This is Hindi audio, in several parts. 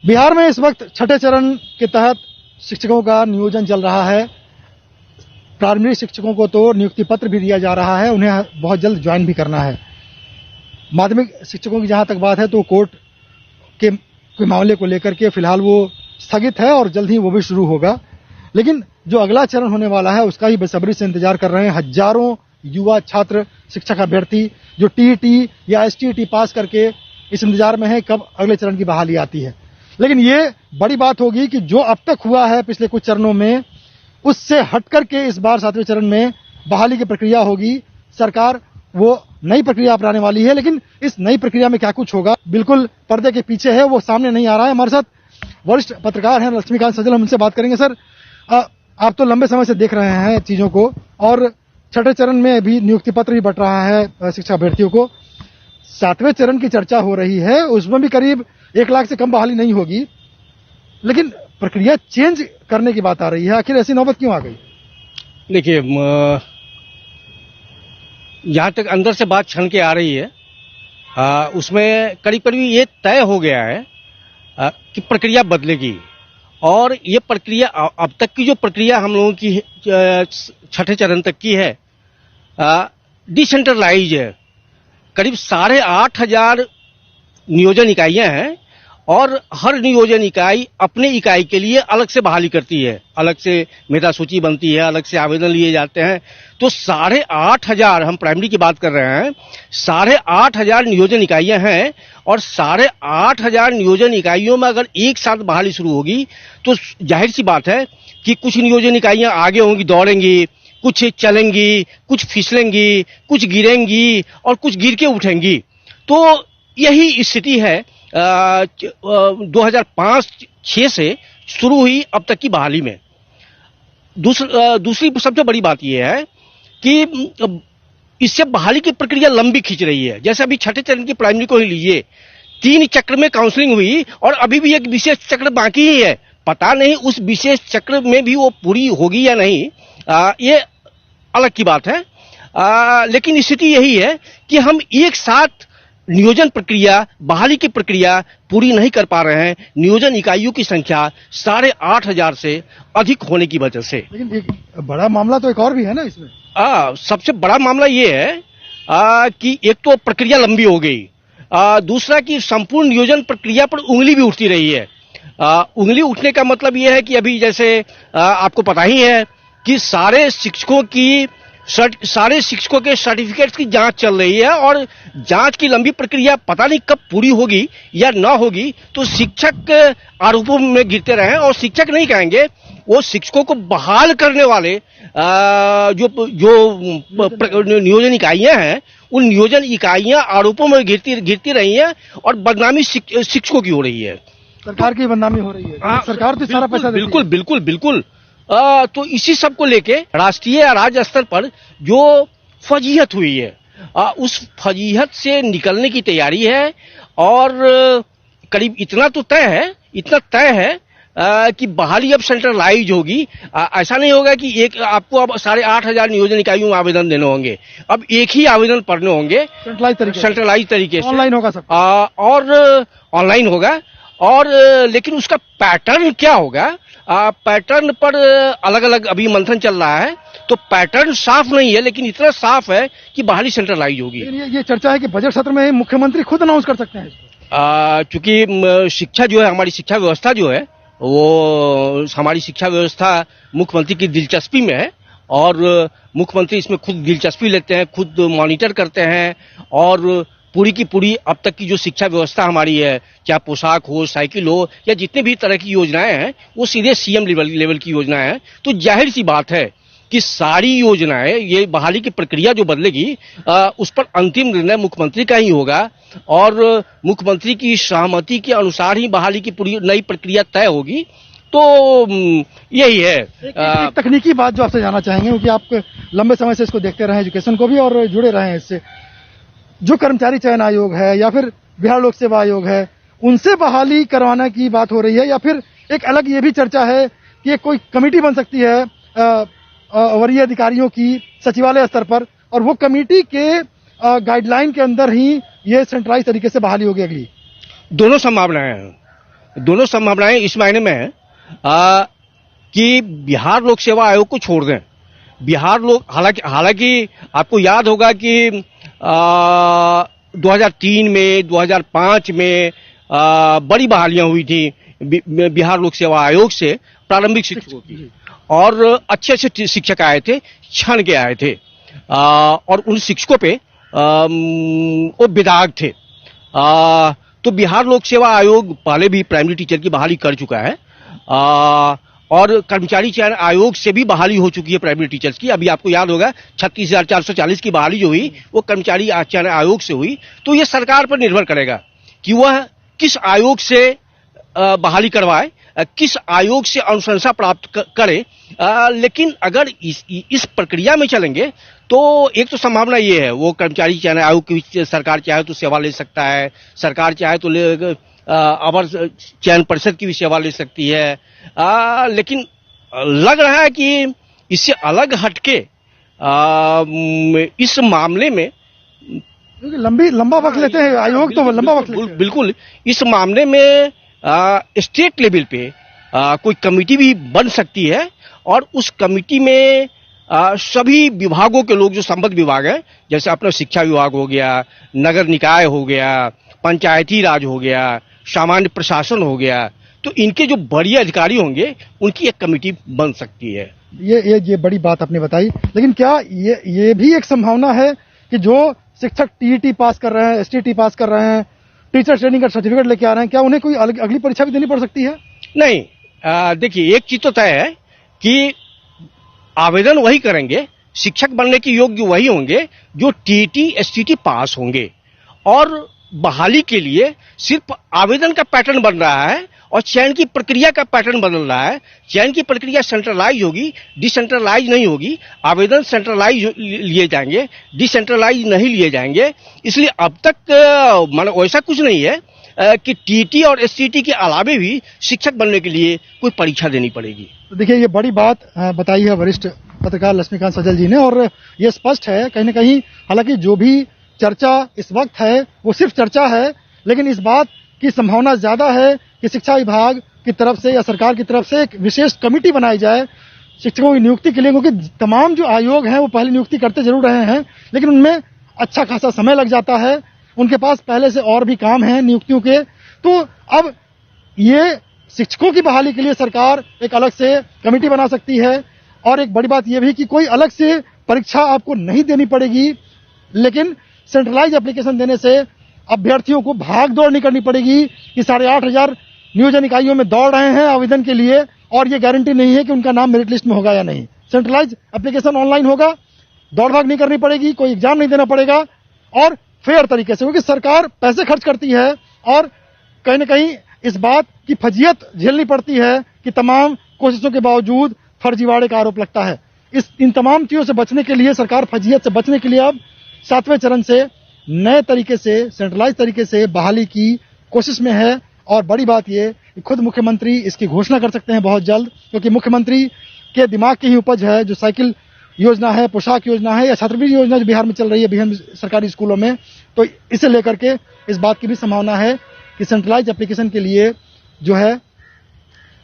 बिहार में इस वक्त छठे चरण के तहत शिक्षकों का नियोजन चल रहा है। प्रारंभिक शिक्षकों को तो नियुक्ति पत्र भी दिया जा रहा है, उन्हें बहुत जल्द ज्वाइन भी करना है। माध्यमिक शिक्षकों की जहां तक बात है तो कोर्ट के मामले को लेकर के फिलहाल वो स्थगित है और जल्द ही वो भी शुरू होगा। लेकिन जो अगला चरण होने वाला है उसका ही बेसब्री से इंतजार कर रहे हैं हजारों युवा छात्र शिक्षक अभ्यर्थी जो टीईटी या एसटीईटी पास करके इस इंतजार में है कब अगले चरण की बहाली आती है। लेकिन ये बड़ी बात होगी कि जो अब तक हुआ है पिछले कुछ चरणों में उससे हट करके इस बार 7वें चरण में बहाली की प्रक्रिया होगी। सरकार वो नई प्रक्रिया अपनाने वाली है, लेकिन इस नई प्रक्रिया में क्या कुछ होगा बिल्कुल पर्दे के पीछे है, वो सामने नहीं आ रहा है। हमारे साथ वरिष्ठ पत्रकार हैं लक्ष्मीकांत सजल, हम उनसे बात करेंगे। सर, आप तो लंबे समय से देख रहे हैं चीजों को और छठे चरण में अभी नियुक्ति पत्र भी बंट रहा है शिक्षा अभ्यर्थियों को। 7वें चरण की चर्चा हो रही है, उसमें भी करीब 1 लाख से कम बहाली नहीं होगी, लेकिन प्रक्रिया चेंज करने की बात आ रही है। आखिर ऐसी नौबत क्यों आ गई? देखिए, जहाँ तक अंदर से बात छन के आ रही है उसमें करीब करीब ये तय हो गया है कि प्रक्रिया बदलेगी। और ये प्रक्रिया अब तक की जो प्रक्रिया हम लोगों की छठे चरण तक की है डिसेंट्रलाइज है। करीब 8,500 नियोजन इकाइयां हैं और हर नियोजन इकाई अपने इकाई के लिए अलग से बहाली करती है, अलग से मेधा सूची बनती है, अलग से आवेदन लिए जाते हैं। तो 8,500, हम प्राइमरी की बात कर रहे हैं, 8,500 नियोजन इकाइयां हैं और 8,500 नियोजन इकाइयों में अगर एक साथ बहाली शुरू होगी तो जाहिर सी बात है कि कुछ नियोजन इकाइयां आगे होंगी, दौड़ेंगी, कुछ चलेंगी, कुछ फिसलेंगी, कुछ गिरेंगी और कुछ गिर के उठेंगी। तो यही स्थिति है 2005-6 से शुरू हुई अब तक की बहाली में। दूसरी सबसे बड़ी बात यह है कि इससे बहाली की प्रक्रिया लंबी खींच रही है। जैसे अभी छठे चरण की प्राइमरी को ही लीजिए, 3 चक्र में काउंसलिंग हुई और अभी भी एक विशेष चक्र बाकी ही है। पता नहीं उस विशेष चक्र में भी वो पूरी होगी या नहीं, ये अलग की बात है। लेकिन स्थिति यही है कि हम एक साथ नियोजन प्रक्रिया, बहाली की प्रक्रिया पूरी नहीं कर पा रहे हैं, नियोजन इकाइयों की संख्या 8,500 से अधिक होने की वजह से। लेकिन एक बड़ा मामला तो एक और भी है ना इसमें। सबसे बड़ा मामला ये है कि एक तो प्रक्रिया लंबी हो गई, दूसरा कि संपूर्ण नियोजन प्रक्रिया पर उंगली भी उठती रही है। उंगली उठने का मतलब ये है कि अभी जैसे आपको पता ही है कि सारे शिक्षकों के सर्टिफिकेट्स की जांच चल रही है और जांच की लंबी प्रक्रिया पता नहीं कब पूरी होगी या ना होगी। तो शिक्षक आरोपों में गिरते रहे और शिक्षक नहीं कहेंगे, वो शिक्षकों को बहाल करने वाले जो नियोजन इकाइयां हैं, उन नियोजन इकाइयां आरोपों में गिरती रही हैं और बदनामी शिक्षकों की हो रही है। सरकार की बदनामी हो रही है। सरकार तो सारा पैसा देती है। बिल्कुल। तो इसी सब को लेके राष्ट्रीय या राज्य स्तर पर जो फजीहत हुई है, उस फजीहत से निकलने की तैयारी है। और करीब इतना तय है कि बहाली अब सेंट्रलाइज होगी। ऐसा नहीं होगा कि एक आपको अब 8,500 नियोजन इकाइयों में आवेदन देने होंगे, अब एक ही आवेदन पढ़ने होंगे सेंट्रलाइज तरीके से। ऑनलाइन होगा सब और ऑनलाइन होगा। और लेकिन उसका पैटर्न क्या होगा, पैटर्न पर अलग अलग अभी मंथन चल रहा है। तो पैटर्न साफ नहीं है, लेकिन इतना साफ है कि बहाली सेंट्रलाइज होगी। ये चर्चा है कि बजट सत्र में मुख्यमंत्री खुद अनाउंस कर सकते हैं। चूंकि शिक्षा जो है, हमारी शिक्षा व्यवस्था जो है, वो हमारी शिक्षा व्यवस्था मुख्यमंत्री की दिलचस्पी में है और मुख्यमंत्री इसमें खुद दिलचस्पी लेते हैं, खुद मॉनिटर करते हैं। और पूरी की पूरी अब तक की जो शिक्षा व्यवस्था हमारी है, चाहे पोशाक हो, साइकिल हो या जितने भी तरह की योजनाएं हैं, वो सीधे सीएम लेवल की योजनाएं हैं। तो जाहिर सी बात है कि सारी योजनाएं, ये बहाली की प्रक्रिया जो बदलेगी उस पर अंतिम निर्णय मुख्यमंत्री का ही होगा और मुख्यमंत्री की सहमति के अनुसार ही बहाली की पूरी नई प्रक्रिया तय होगी। तो यही है। एक तकनीकी बात जो आपसे जानना चाहेंगे, क्योंकि आप लंबे समय से इसको देखते रहे, एजुकेशन को भी, और जुड़े रहे हैं इससे। जो कर्मचारी चयन आयोग है या फिर बिहार लोक सेवा आयोग है, उनसे बहाली करवाने की बात हो रही है, या फिर एक अलग ये भी चर्चा है कि एक कोई कमेटी बन सकती है वरीय अधिकारियों की सचिवालय स्तर पर, और वो कमेटी के गाइडलाइन के अंदर ही ये सेंट्रलाइज तरीके से बहाली होगी अगली? दोनों संभावनाएं हैं। दोनों संभावनाएं इस मायने में है कि बिहार लोक सेवा आयोग को छोड़ दें। बिहार लोक हालांकि आपको याद होगा कि 2003 में 2005 में बड़ी बहालियां हुई थी बिहार लोक सेवा आयोग से प्रारंभिक शिक्षकों की, और अच्छे अच्छे शिक्षक आए थे, छन के आए थे, और उन शिक्षकों पे वो विधायक थे। तो बिहार लोक सेवा आयोग पहले भी प्राइमरी टीचर की बहाली कर चुका है, और कर्मचारी चयन आयोग से भी बहाली हो चुकी है प्राइमरी टीचर्स की। अभी आपको याद होगा 36,440 की बहाली जो हुई वो कर्मचारी चयन आयोग से हुई। तो ये सरकार पर निर्भर करेगा कि वह किस आयोग से बहाली करवाए, किस आयोग से अनुशंसा प्राप्त करे। लेकिन अगर इस प्रक्रिया में चलेंगे तो एक तो संभावना ये है, वो कर्मचारी चयन आयोग की सरकार चाहे तो सेवा ले सकता है, सरकार चाहे तो अवर चयन परिषद की भी सेवा ले सकती है। लेकिन लग रहा है कि इससे अलग हटके इस मामले में लंबा वक्त लेते हैं आयोग, तो लंबा वक्त लेते हैं। बिल्कुल इस मामले में स्टेट लेवल पे कोई कमेटी भी बन सकती है, और उस कमेटी में सभी विभागों के लोग जो संबद्ध विभाग है, जैसे अपना शिक्षा विभाग हो गया, नगर निकाय हो गया, पंचायती राज हो गया, सामान्य प्रशासन हो गया, तो इनके जो बड़े अधिकारी होंगे उनकी एक कमेटी बन सकती है। ये बड़ी बात आपने बताई। लेकिन क्या ये भी एक संभावना है कि जो शिक्षक टीईटी पास कर रहे हैं, एसटीटी पास कर रहे हैं, टीचर ट्रेनिंग का सर्टिफिकेट लेके आ रहे हैं, क्या उन्हें कोई अगली परीक्षा भी देनी पड़ सकती है? नहीं, देखिए एक चीज तो तय है कि आवेदन वही करेंगे, शिक्षक बनने के योग्य वही होंगे जो टीईटी एसटीटी पास होंगे, और बहाली के लिए सिर्फ आवेदन का पैटर्न बन रहा है और चयन की प्रक्रिया का पैटर्न बदल रहा है। चयन की प्रक्रिया सेंट्रलाइज होगी, डिसेंट्रलाइज नहीं होगी। आवेदन सेंट्रलाइज लिए जाएंगे, डिसेंट्रलाइज नहीं लिए जाएंगे। इसलिए अब तक मतलब वैसा कुछ नहीं है कि टीटी और एसटीटी के अलावे भी शिक्षक बनने के लिए कोई परीक्षा देनी पड़ेगी। तो देखिए ये बड़ी बात बताई है वरिष्ठ पत्रकार लक्ष्मीकांत सजल जी ने, और ये स्पष्ट है कहीं न कहीं, हालांकि जो भी चर्चा इस वक्त है वो सिर्फ चर्चा है, लेकिन इस बात की संभावना ज्यादा है कि शिक्षा विभाग की तरफ से या सरकार की तरफ से एक विशेष कमेटी बनाई जाए शिक्षकों की नियुक्ति के लिए, क्योंकि तमाम जो आयोग हैं वो पहले नियुक्ति करते जरूर रहे हैं, लेकिन उनमें अच्छा खासा समय लग जाता है, उनके पास पहले से और भी काम हैं नियुक्तियों के। तो अब ये शिक्षकों की बहाली के लिए सरकार एक अलग से कमेटी बना सकती है, और एक बड़ी बात यह भी कि कोई अलग से परीक्षा आपको नहीं देनी पड़ेगी, लेकिन सेंट्रलाइज एप्लीकेशन देने से अभ्यर्थियों को भाग दौड़ नहीं करनी पड़ेगी कि 8,500 नियोजन इकाइयों में दौड़ रहे हैं आवेदन के लिए, और ये गारंटी नहीं है कि उनका नाम मेरिट लिस्ट में होगा या नहीं। सेंट्रलाइज एप्लीकेशन ऑनलाइन होगा, दौड़ भाग नहीं करनी पड़ेगी, कोई एग्जाम नहीं देना पड़ेगा, और फेयर तरीके से, क्योंकि सरकार पैसे खर्च करती है और कहीं न कहीं इस बात की फजीयत झेलनी पड़ती है कि तमाम कोशिशों के बावजूद फर्जीवाड़े का आरोप लगता है। इन तमाम चीजों से बचने के लिए सरकार फजीयत से बचने के लिए अब 7वें चरण से नए तरीके से, सेंट्रलाइज तरीके से बहाली की कोशिश में है। और बड़ी बात ये कि खुद मुख्यमंत्री इसकी घोषणा कर सकते हैं बहुत जल्द, क्योंकि मुख्यमंत्री के दिमाग की ही उपज है जो साइकिल योजना है, पोशाक योजना है, या छात्रवृत्ति योजना जो बिहार में चल रही है बिहार सरकारी स्कूलों में। तो इसे लेकर के इस बात की भी संभावना है कि सेंट्रलाइज एप्लीकेशन के लिए जो है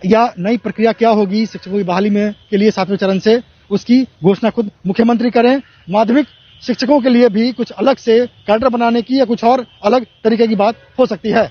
या नई प्रक्रिया क्या होगी शिक्षकों की बहाली में के लिए 7वें चरण से, उसकी घोषणा खुद मुख्यमंत्री करें। माध्यमिक शिक्षकों के लिए भी कुछ अलग से कैडर बनाने की या कुछ और अलग तरीके की बात हो सकती है।